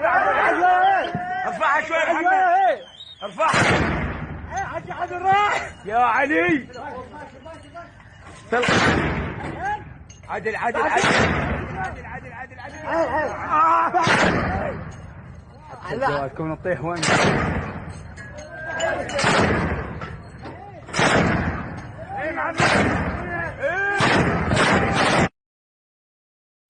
ارفعها شوي يا محمد. ارفعها يا علي. عدل عدل عدل عدل عدل عدل عدل. تكون تطيح وين؟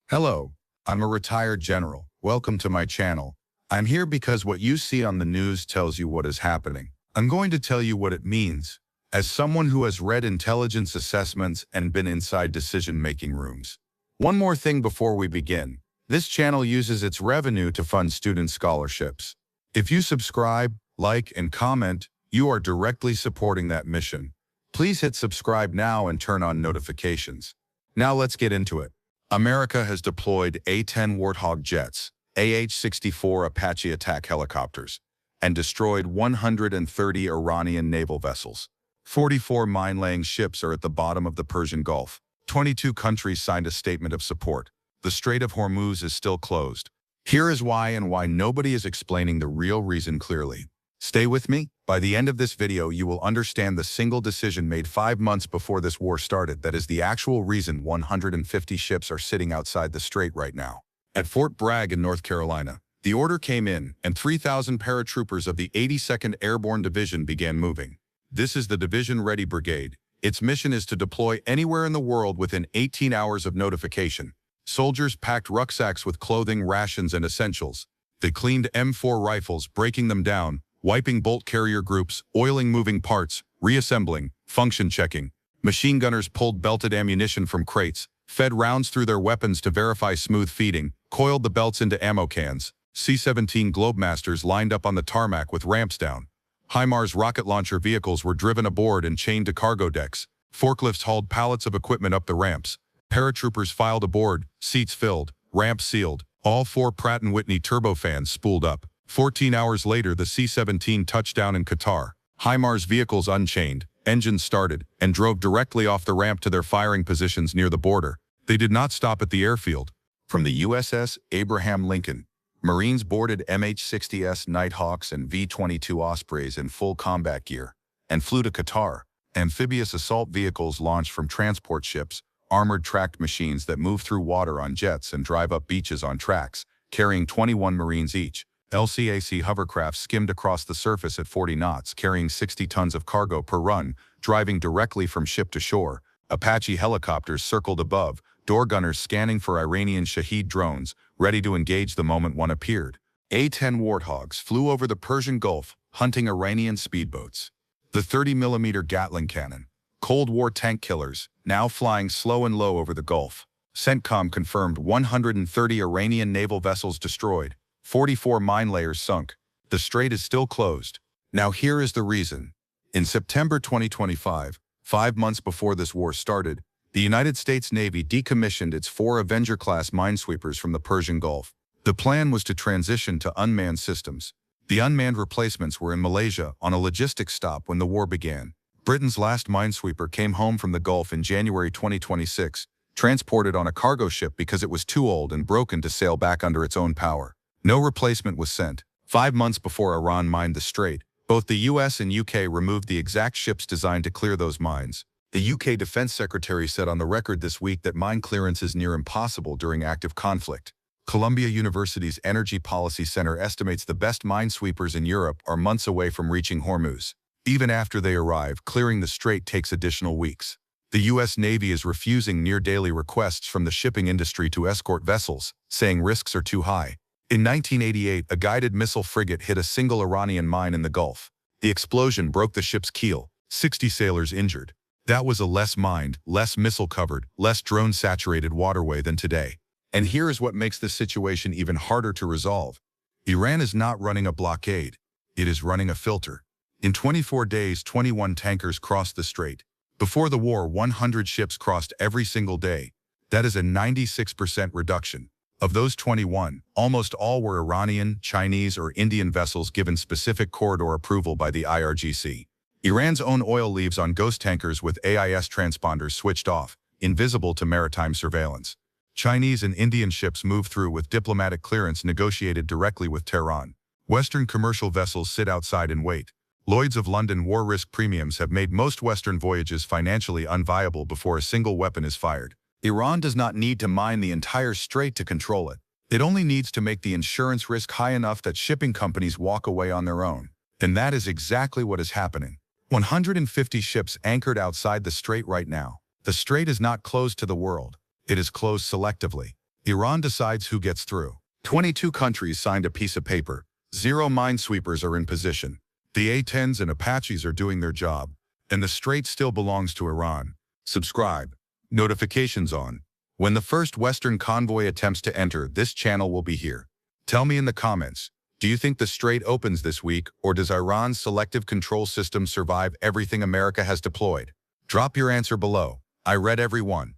Hello, I'm a retired general. Welcome to my channel. I'm here because what you see on the news tells you what is happening. I'm going to tell you what it means, as someone who has read intelligence assessments and been inside decision-making rooms. One more thing before we begin. This channel uses its revenue to fund student scholarships. If you subscribe, like, and comment, you are directly supporting that mission. Please hit subscribe now and turn on notifications. Now let's get into it. America has deployed A-10 Warthog jets, AH-64 Apache attack helicopters, and destroyed 130 Iranian naval vessels. 44 mine-laying ships are at the bottom of the Persian Gulf. 22 countries signed a statement of support. The Strait of Hormuz is still closed. Here is why and why nobody is explaining the real reason clearly. Stay with me. By the end of this video, you will understand the single decision made 5 months before this war started that is the actual reason 150 ships are sitting outside the strait right now. At Fort Bragg in North Carolina, the order came in and 3,000 paratroopers of the 82nd Airborne Division began moving. This is the Division-Ready Brigade. Its mission is to deploy anywhere in the world within 18 hours of notification. Soldiers packed rucksacks with clothing, rations, and essentials. They cleaned M4 rifles, breaking them down, wiping bolt carrier groups, oiling moving parts, reassembling, function checking. Machine gunners pulled belted ammunition from crates, fed rounds through their weapons to verify smooth feeding, coiled the belts into ammo cans. C-17 Globemasters lined up on the tarmac with ramps down. HIMARS rocket launcher vehicles were driven aboard and chained to cargo decks. Forklifts hauled pallets of equipment up the ramps. Paratroopers filed aboard, seats filled, ramps sealed. All 4 Pratt & Whitney turbofans spooled up. 14 hours later, the C-17 touched down in Qatar. HIMARS vehicles unchained, engines started, and drove directly off the ramp to their firing positions near the border. They did not stop at the airfield. From the USS Abraham Lincoln, Marines boarded MH-60S Nighthawks and V-22 Ospreys in full combat gear and flew to Qatar. Amphibious assault vehicles launched from transport ships, armored tracked machines that move through water on jets and drive up beaches on tracks, carrying 21 Marines each. LCAC hovercraft skimmed across the surface at 40 knots, carrying 60 tons of cargo per run, driving directly from ship to shore. Apache helicopters circled above, door gunners scanning for Iranian Shahed drones, ready to engage the moment one appeared. A-10 Warthogs flew over the Persian Gulf, hunting Iranian speedboats. The 30mm Gatling cannon, Cold War tank killers, now flying slow and low over the Gulf. CENTCOM confirmed 130 Iranian naval vessels destroyed, 44 mine layers sunk. The strait is still closed. Now here is the reason. In September 2025, 5 months before this war started, the United States Navy decommissioned its 4 Avenger-class minesweepers from the Persian Gulf. The plan was to transition to unmanned systems. The unmanned replacements were in Malaysia on a logistics stop when the war began. Britain's last minesweeper came home from the Gulf in January 2026, transported on a cargo ship because it was too old and broken to sail back under its own power. No replacement was sent. 5 months before Iran mined the strait, both the US and UK removed the exact ships designed to clear those mines. The UK Defense Secretary said on the record this week that mine clearance is near impossible during active conflict. Columbia University's Energy Policy Center estimates the best minesweepers in Europe are months away from reaching Hormuz. Even after they arrive, clearing the strait takes additional weeks. The US Navy is refusing near-daily requests from the shipping industry to escort vessels, saying risks are too high. In 1988, a guided missile frigate hit a single Iranian mine in the Gulf. The explosion broke the ship's keel, 60 sailors injured. That was a less mined, less missile-covered, less drone-saturated waterway than today. And here is what makes this situation even harder to resolve. Iran is not running a blockade. It is running a filter. In 24 days, 21 tankers crossed the strait. Before the war, 100 ships crossed every single day. That is a 96% reduction. Of those 21, almost all were Iranian, Chinese, or Indian vessels given specific corridor approval by the IRGC. Iran's own oil leaves on ghost tankers with AIS transponders switched off, invisible to maritime surveillance. Chinese and Indian ships move through with diplomatic clearance negotiated directly with Tehran. Western commercial vessels sit outside and wait. Lloyd's of London war risk premiums have made most Western voyages financially unviable before a single weapon is fired. Iran does not need to mine the entire strait to control it. It only needs to make the insurance risk high enough that shipping companies walk away on their own. And that is exactly what is happening. 150 ships anchored outside the strait right now. The strait is not closed to the world. It is closed selectively. Iran decides who gets through. 22 countries signed a piece of paper. 0 minesweepers are in position. The A-10s and Apaches are doing their job. And the strait still belongs to Iran. Subscribe. Notifications on. When the first Western convoy attempts to enter, this channel will be here. Tell me in the comments, do you think the strait opens this week, or does Iran's selective control system survive everything America has deployed? Drop your answer below. I read every one.